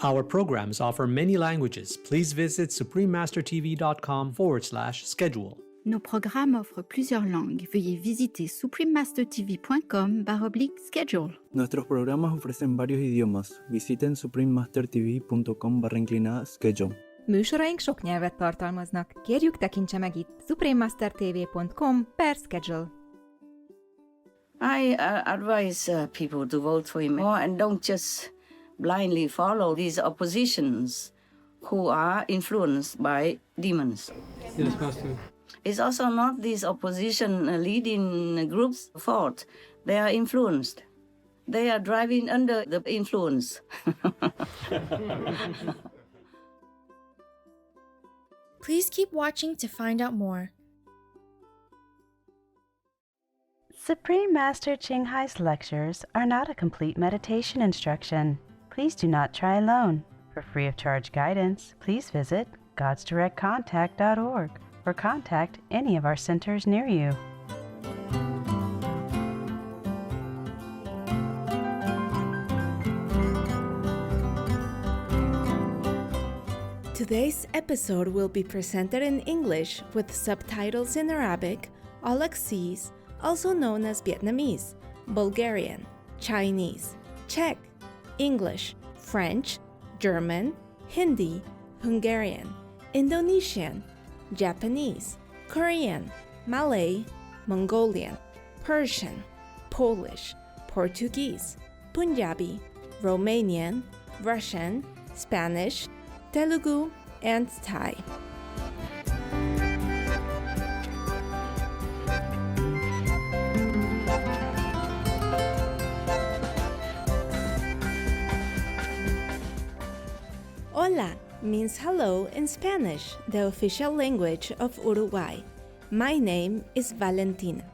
Our programs offer many languages. Please visit suprememastertv.com/schedule. Nos programmes offrent plusieurs langues. Veuillez visiter suprememastertv.com/schedule. Nuestros programas ofrecen varios idiomas. Visiten suprememastertv.com/schedule. Műsoraink sok nyelvet tartalmaznak. Kérjük, tekintse meg itt suprememastertv.com/schedule. I advise people to vote for him more and don't just blindly follow these oppositions who are influenced by demons. Yes, Pastor. It's also not these opposition leading groups' fault. They are influenced. They are driving under the influence. Please keep watching to find out more. Supreme Master Ching Hai's lectures are not a complete meditation instruction. Please do not try alone. For free of charge guidance, please visit godsdirectcontact.org or contact any of our centers near you. Today's episode will be presented in English with subtitles in Arabic, Aulacese, also known as Vietnamese, Bulgarian, Chinese, Czech, English, French, German, Hindi, Hungarian, Indonesian, Japanese, Korean, Malay, Mongolian, Persian, Polish, Portuguese, Punjabi, Romanian, Russian, Spanish, Telugu, and Thai. Hola means hello in Spanish, the official language of Uruguay. My name is Valentina.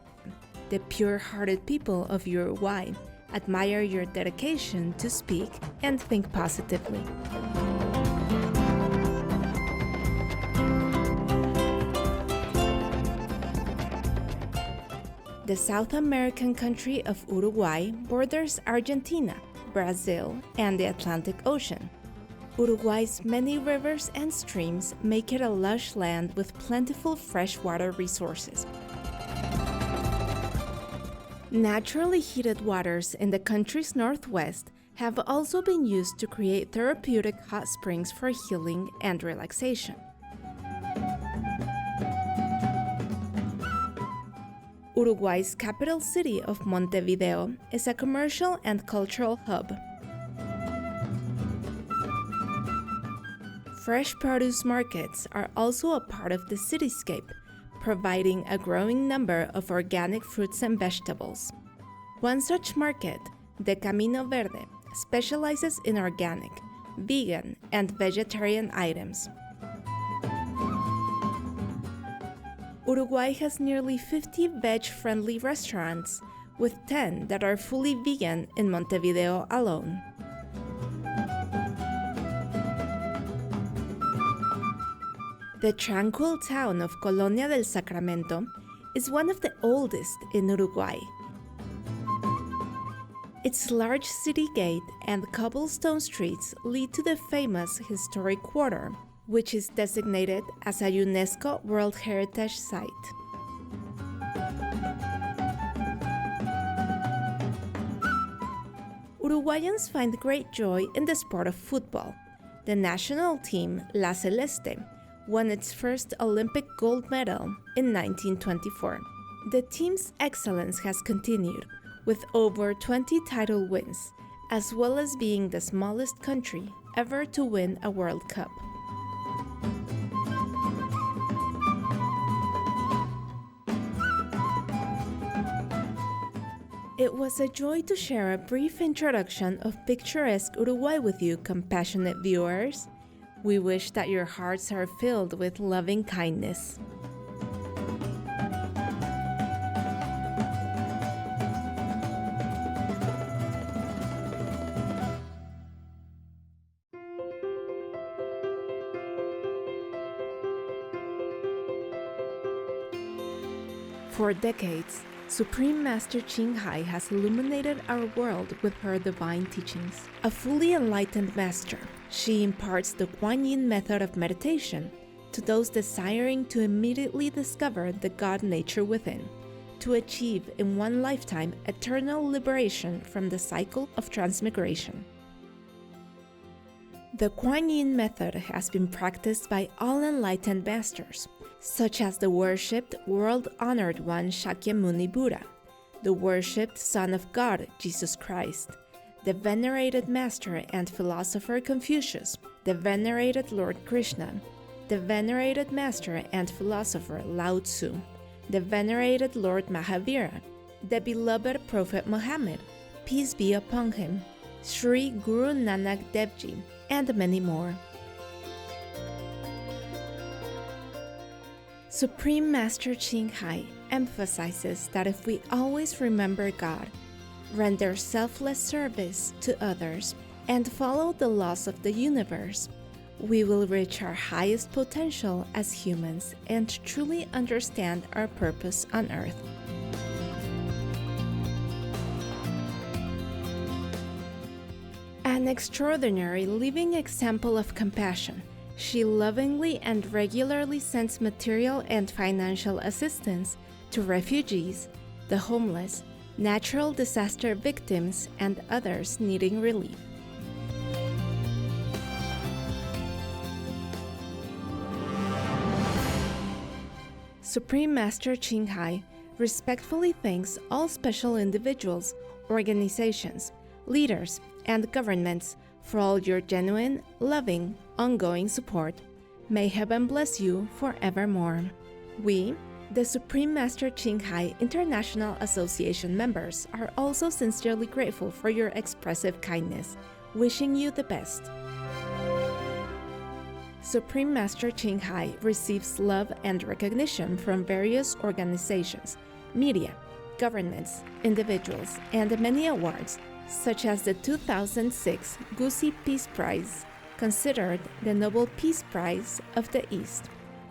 The pure-hearted people of Uruguay admire your dedication to speak and think positively. The South American country of Uruguay borders Argentina, Brazil, and the Atlantic Ocean. Uruguay's many rivers and streams make it a lush land with plentiful freshwater resources. Naturally heated waters in the country's northwest have also been used to create therapeutic hot springs for healing and relaxation. Uruguay's capital city of Montevideo is a commercial and cultural hub. Fresh produce markets are also a part of the cityscape, providing a growing number of organic fruits and vegetables. One such market, the Camino Verde, specializes in organic, vegan, and vegetarian items. Uruguay has nearly 50 veg-friendly restaurants, with 10 that are fully vegan in Montevideo alone. The tranquil town of Colonia del Sacramento is one of the oldest in Uruguay. Its large city gate and cobblestone streets lead to the famous historic quarter, which is designated as a UNESCO World Heritage Site. Uruguayans find great joy in the sport of football. The national team, La Celeste, won its first Olympic gold medal in 1924. The team's excellence has continued, with over 20 title wins, as well as being the smallest country ever to win a World Cup. It was a joy to share a brief introduction of picturesque Uruguay with you, compassionate viewers. We wish that your hearts are filled with loving kindness. For decades, Supreme Master Ching Hai has illuminated our world with her divine teachings. A fully enlightened master, she imparts the Kuan Yin method of meditation to those desiring to immediately discover the God nature within, to achieve in one lifetime eternal liberation from the cycle of transmigration. The Kuan Yin method has been practiced by all enlightened masters, such as the worshipped world-honored one Shakyamuni Buddha, the worshipped Son of God Jesus Christ, the venerated master and philosopher Confucius, the venerated Lord Krishna, the venerated master and philosopher Lao Tzu, the venerated Lord Mahavira, the beloved Prophet Muhammad, peace be upon him, Sri Guru Nanak Dev Ji, and many more. Supreme Master Ching Hai emphasizes that if we always remember God, render selfless service to others, and follow the laws of the universe, we will reach our highest potential as humans and truly understand our purpose on earth. An extraordinary living example of compassion, she lovingly and regularly sends material and financial assistance to refugees, the homeless, natural disaster victims, and others needing relief. Supreme Master Ching Hai respectfully thanks all special individuals, organizations, leaders, and governments for all your genuine, loving, ongoing support. May heaven bless you forevermore. We, the Supreme Master Ching Hai International Association members, are also sincerely grateful for your expressive kindness, wishing you the best. Supreme Master Ching Hai receives love and recognition from various organizations, media, governments, individuals, and many awards, such as the 2006 Gusi Peace Prize, considered the Nobel Peace Prize of the East,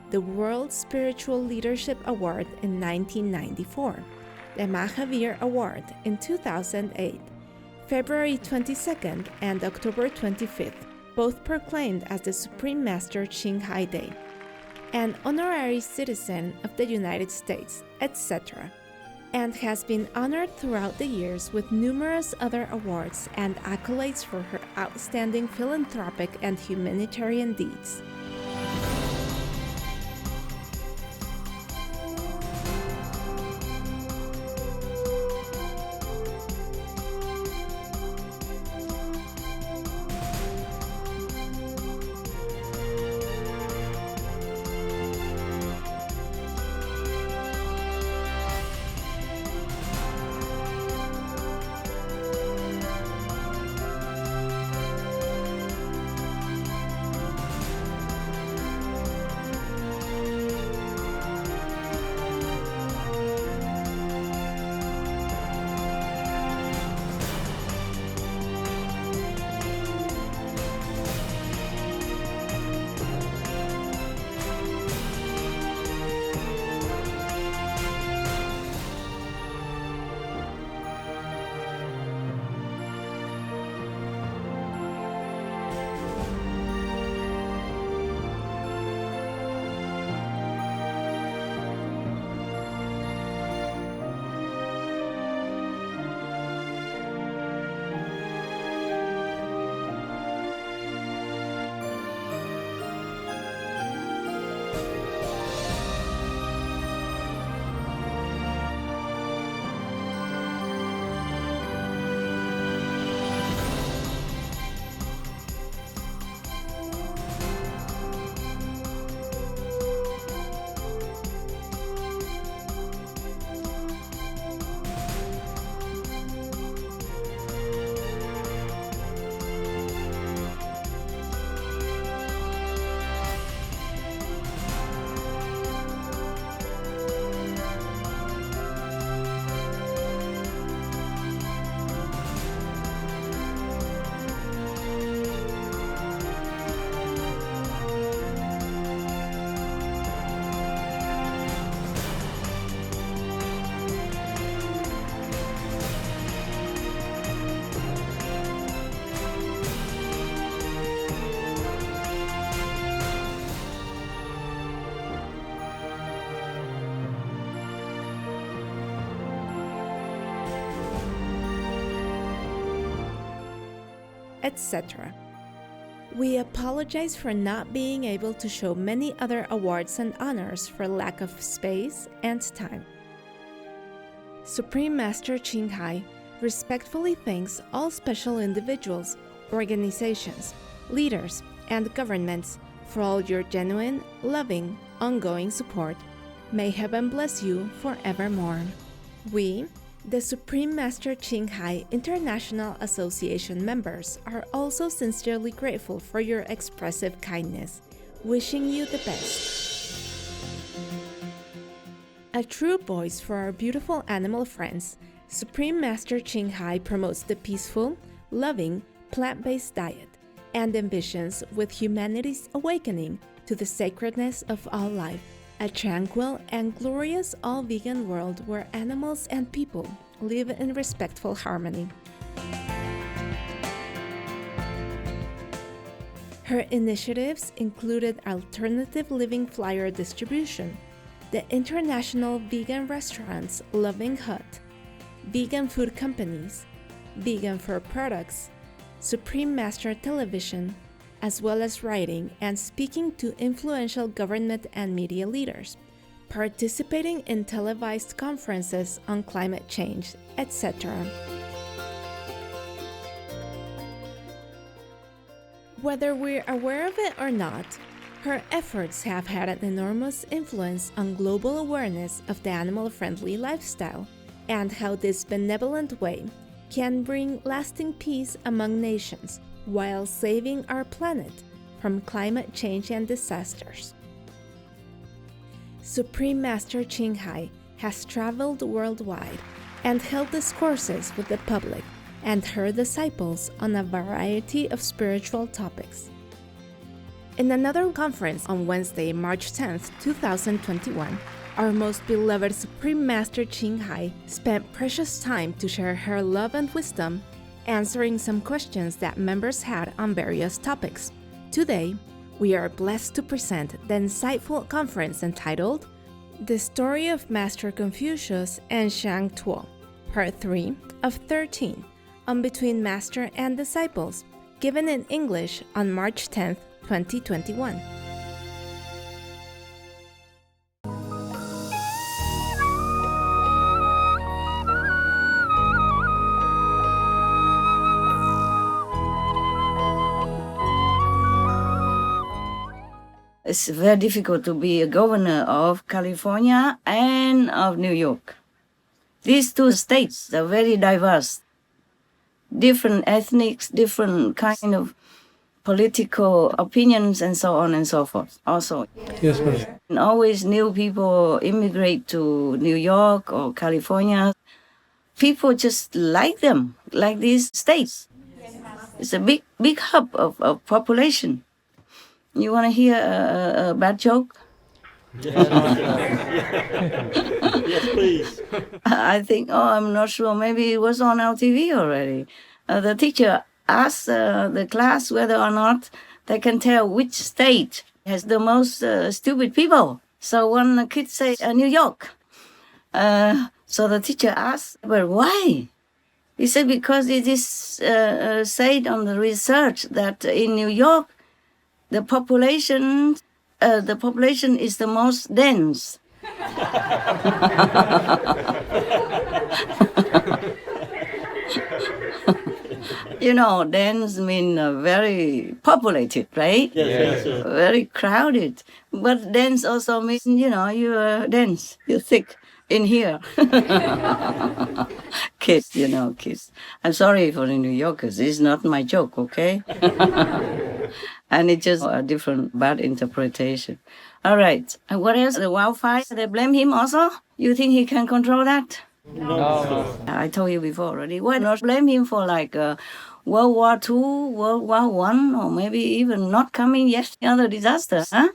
the World Spiritual Leadership Award in 1994, the Mahavir Award in 2008, February 22nd and October 25th, both proclaimed as the Supreme Master Ching Hai Day, an honorary citizen of the United States, etc., and has been honored throughout the years with numerous other awards and accolades for her outstanding philanthropic and humanitarian deeds. etc. We apologize for not being able to show many other awards and honors for lack of space and time. Supreme Master Ching Hai respectfully thanks all special individuals, organizations, leaders, and governments for all your genuine, loving, ongoing support. May heaven bless you forevermore. We, the Supreme Master Ching Hai International Association members, are also sincerely grateful for your expressive kindness, wishing you the best. A true voice for our beautiful animal friends, Supreme Master Ching Hai promotes the peaceful, loving, plant-based diet and ambitions with humanity's awakening to the sacredness of all life, a tranquil and glorious all-vegan world where animals and people live in respectful harmony. Her initiatives included alternative living flyer distribution, the International Vegan Restaurants Loving Hut, vegan food companies, vegan fur products, Supreme Master Television, as well as writing and speaking to influential government and media leaders, participating in televised conferences on climate change, etc. Whether we're aware of it or not, her efforts have had an enormous influence on global awareness of the animal-friendly lifestyle and how this benevolent way can bring lasting peace among nations while saving our planet from climate change and disasters. Supreme Master Ching Hai has traveled worldwide and held discourses with the public and her disciples on a variety of spiritual topics. In another conference on Wednesday, March 10, 2021, our most beloved Supreme Master Ching Hai spent precious time to share her love and wisdom, answering some questions that members had on various topics. Today, we are blessed to present the insightful conference entitled The Story of Master Confucius and Xiang, Part 3 of 13, on Between Master and Disciples, given in English on March 10, 2021. It's very difficult to be a governor of California and of New York. These two states are very diverse. Different ethnics, different kind of political opinions, and so on and so forth. Also, Yes, ma'am. and always new people immigrate to New York or California. People just like them, like these states. It's a big hub of population. You want to hear a bad joke? Yes, please. I think, I'm not sure. Maybe it was on our TV already. The teacher asked the class whether or not they can tell which state has the most stupid people. So one kid said, New York. So the teacher asked, well, why? He said, because it is said on the research that in New York, the population is the most dense. You know, dense mean very populated, right? Yes. Very crowded. But dense also means, you're dense, you're thick in here. Kids, kids. I'm sorry for the New Yorkers. It's not my joke, okay? And it's just a different bad interpretation. All right. And what else? The wildfire, they blame him also? You think he can control that? No. I told you before already. Why not blame him for World War II, World War I, or maybe even not coming yet, other disasters, huh?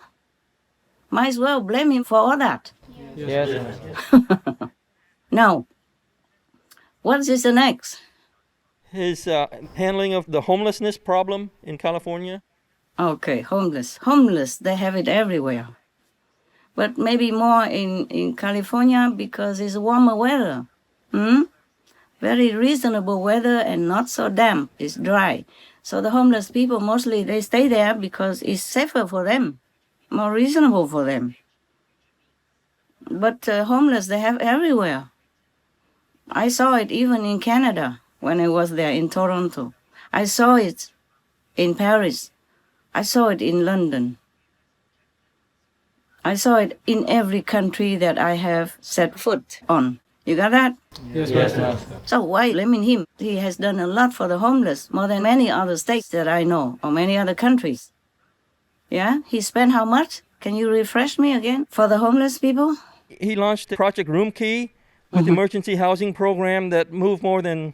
Might as well blame him for all that. Yes. Now, what is the next? His handling of the homelessness problem in California. Okay, homeless, they have it everywhere. But maybe more in California because it's warmer weather. Very reasonable weather and not so damp. It's dry. So the homeless people, mostly they stay there because it's safer for them, more reasonable for them. But homeless, they have everywhere. I saw it even in Canada when I was there in Toronto. I saw it in Paris. I saw it in London. I saw it in every country that I have set foot on. You got that? Yes, Master. So why blaming him? He has done a lot for the homeless, more than many other states that I know, or many other countries. Yeah? He spent how much? Can you refresh me again? For the homeless people? He launched the Project Room Key with the emergency housing program that moved more than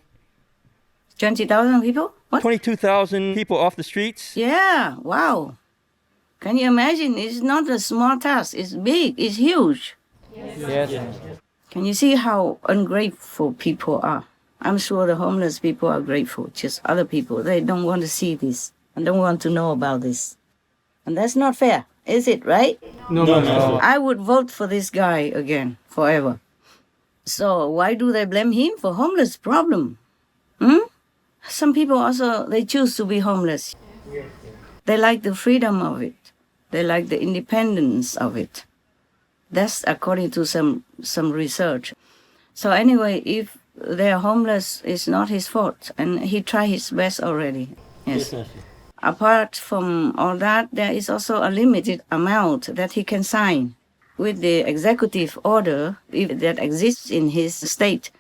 20,000 people? What? 22,000 people off the streets. Yeah, wow. Can you imagine? It's not a small task. It's big. It's huge. Yes, Master. Can you see how ungrateful people are? I'm sure the homeless people are grateful. Just other people, they don't want to see this and don't want to know about this. And that's not fair, is it, right? No, Master. I would vote for this guy again, forever. So why do they blame him for homeless problem? Some people also, they choose to be homeless. They like the freedom of it. They like the independence of it. That's according to some research. So anyway, if they're homeless, it's not his fault. And he tried his best already. Yes. Master. Apart from all that, there is also a limited amount that he can sign with the executive order if that exists in his state,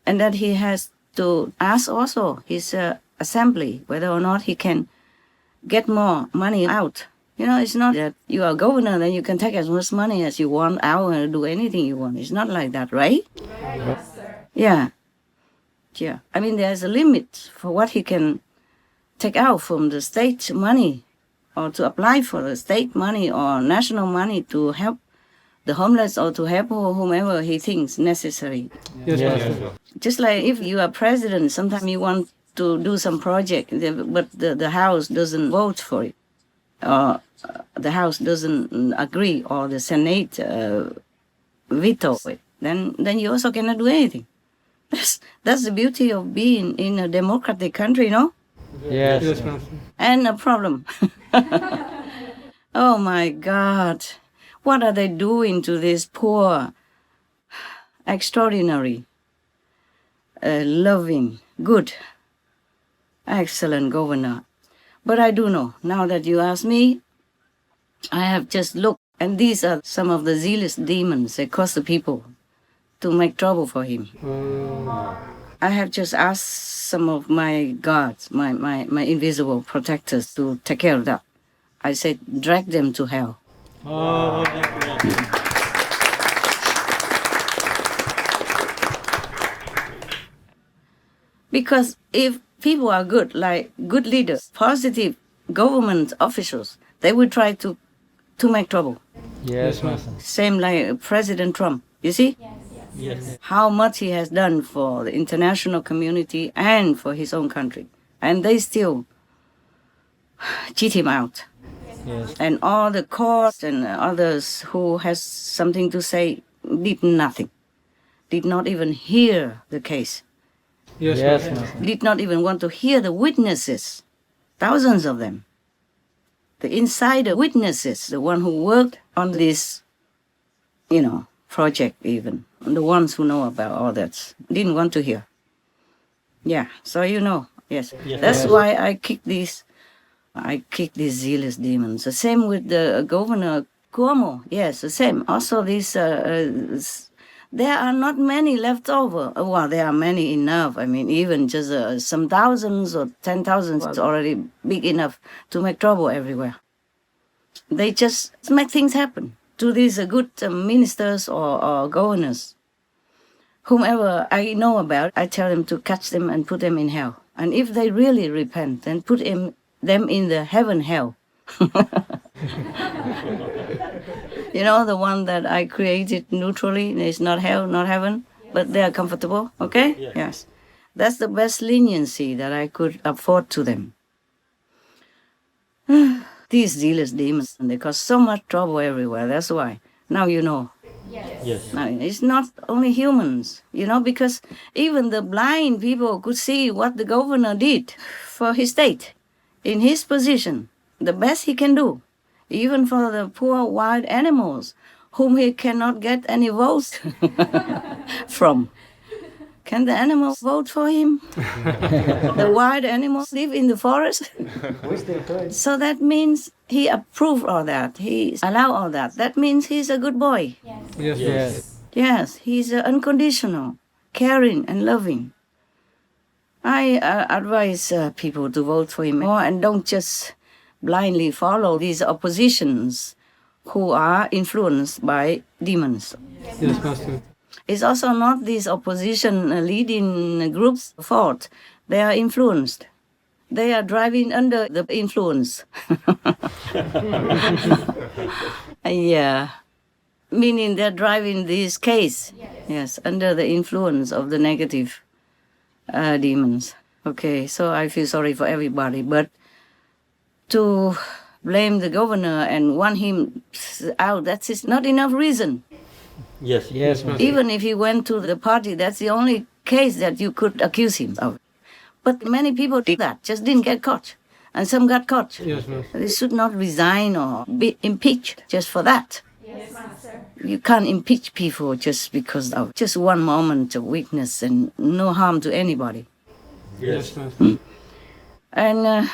and that he has to ask also his assembly whether or not he can get more money out. You know, it's not that you are governor, then you can take as much money as you want out and do anything you want. It's not like that, right? Yeah. Yeah. I mean, there's a limit for what he can take out from the state money, or to apply for the state money or national money to help the homeless or to help whomever he thinks necessary. Yes, Master. Just like if you are president, sometimes you want to do some project, but the House doesn't vote for it, or the House doesn't agree, or the Senate veto it, then you also cannot do anything. That's the beauty of being in a democratic country, no? Yes, Yes, Master. Master. And a problem. Oh my God. What are they doing to this poor, extraordinary, loving, good, excellent governor? But I do know, now that you ask me, I have just looked, and these are some of the zealous demons that cause the people to make trouble for him. I have just asked some of my guards, my invisible protectors, to take care of that. I said, drag them to hell. Oh, thank you, Master. Because if people are good, like good leaders, positive government officials, they will try to make trouble. Yes, Master. Same like President Trump. You see? Yes. How much he has done for the international community and for his own country. And they still cheat him out. Yes. And all the courts and others who has something to say did nothing. Did not even hear the case. Yes, Yes, Master. Master. Did not even want to hear the witnesses. Thousands of them. The insider witnesses, the one who worked on this, project even. The ones who know about all that didn't want to hear. Yeah, so yes. Yes. That's Yes. why I kick these zealous demons. The same with the Governor Cuomo. Yes, the same. Also these, there are not many left over. Well, there are many enough. I mean, even just some thousands or 10,000 is already big enough to make trouble everywhere. They just make things happen to these good ministers or governors. Whomever I know about, I tell them to catch them and put them in hell. And if they really repent, then put them in the heaven hell. The one that I created neutrally. It's not hell, not heaven, but they are comfortable, okay? Yeah. Yes. That's the best leniency that I could afford to them. These zealous demons, and they cause so much trouble everywhere. That's why. Now you know. Yes. Now, it's not only humans, because even the blind people could see what the governor did for his state. in his position, the best he can do, even for the poor wild animals whom he cannot get any votes from. Can the animals vote for him? The wild animals live in the forest. So that means he approved all that. He allowed all that. That means he's a good boy. Yes. Yes. Yes, he's unconditional, caring, and loving. I advise people to vote for him more and don't just blindly follow these oppositions who are influenced by demons. Yes, Master. It's also not these opposition leading groups' fault. They are influenced. They are driving under the influence. Yeah. Meaning they're driving this case. Yes, under the influence of the negative demons. Okay, so I feel sorry for everybody. But to blame the governor and want him out, that's not enough reason. Yes. Yes, Master. Even if he went to the party, that's the only case that you could accuse him of. But many people did that, just didn't get caught. And some got caught. Yes, Master. They should not resign or be impeached just for that. Yes, Master. You can't impeach people just because of just one moment of weakness and no harm to anybody. Yes, Master. And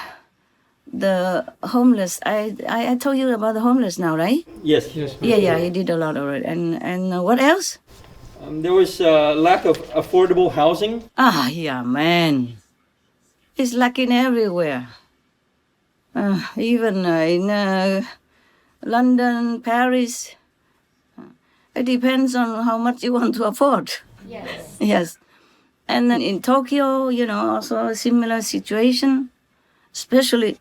the homeless, I told you about the homeless now, right? Yes. Yes, Master. Yeah, he did a lot already. And what else? There was lack of affordable housing. Yeah, man. It's lacking everywhere. Even in London, Paris. It depends on how much you want to afford. Yes. Yes. And then in Tokyo, also a similar situation. Especially,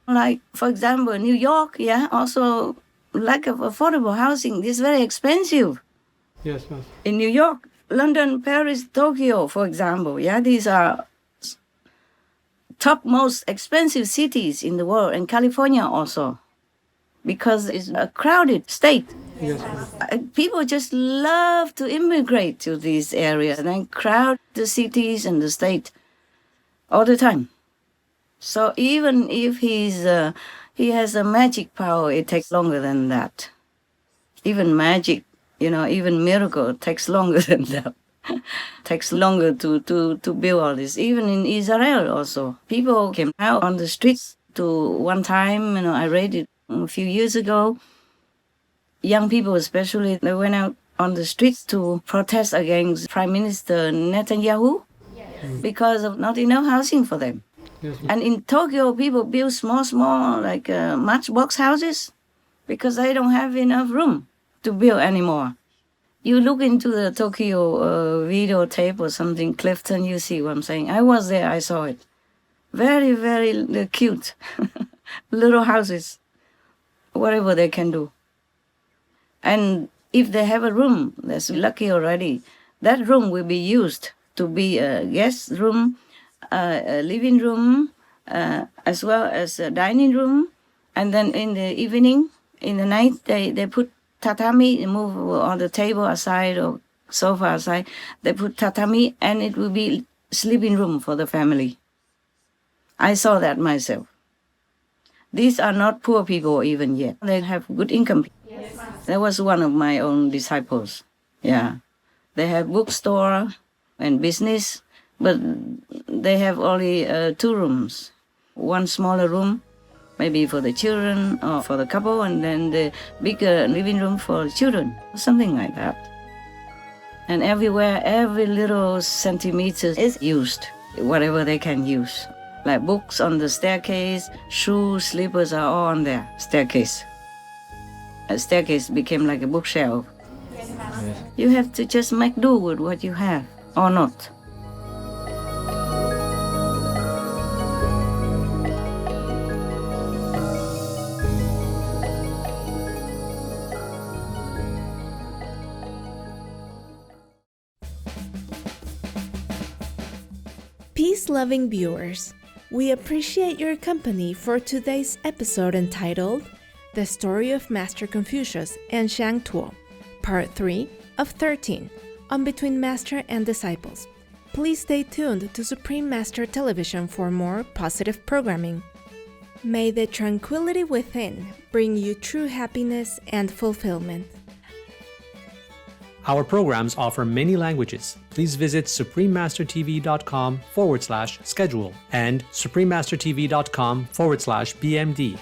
like, for example, New York, also lack of affordable housing is very expensive. Yes, Master. In New York, London, Paris, Tokyo, for example, these are top most expensive cities in the world, and California also, because it's a crowded state. Yes, Master. People just love to immigrate to these areas and then crowd the cities and the state all the time. So even if he has a magic power, it takes longer than that. Even magic, even miracle takes longer than that. Takes longer to build all this. Even in Israel also, people came out on the streets to one time, I read it a few years ago. Young people especially, they went out on the streets to protest against Prime Minister Netanyahu because of not enough housing for them. Yes, Master. And in Tokyo, people build small, like matchbox houses because they don't have enough room to build anymore. You look into the Tokyo videotape or something, Clifton, you see what I'm saying. I was there, I saw it. Very, very cute. Little houses, whatever they can do. And if they have a room, that's lucky already. That room will be used to be a guest room, a living room, as well as a dining room. And then in the evening, in the night, they put tatami, move on the table aside or sofa aside. They put tatami, and it will be sleeping room for the family. I saw that myself. These are not poor people even yet. They have good income. Yes. That was one of my own disciples. Yeah. They have bookstore and business, but they have only 2 rooms. One smaller room, maybe for the children or for the couple, and then the bigger living room for the children, something like that. And everywhere, every little centimeter is used, whatever they can use. Like books on the staircase, shoes, slippers are all on their staircase. A staircase became like a bookshelf. Yes. You have to just make do with what you have, or not. Peace-loving viewers, we appreciate your company for today's episode entitled The Story of Master Confucius and Xiang, Part 3 of 13 on Between Master and Disciples. Please stay tuned to Supreme Master Television for more positive programming. May the tranquility within bring you true happiness and fulfillment. Our programs offer many languages. Please visit suprememastertv.com/schedule and suprememastertv.com/BMD.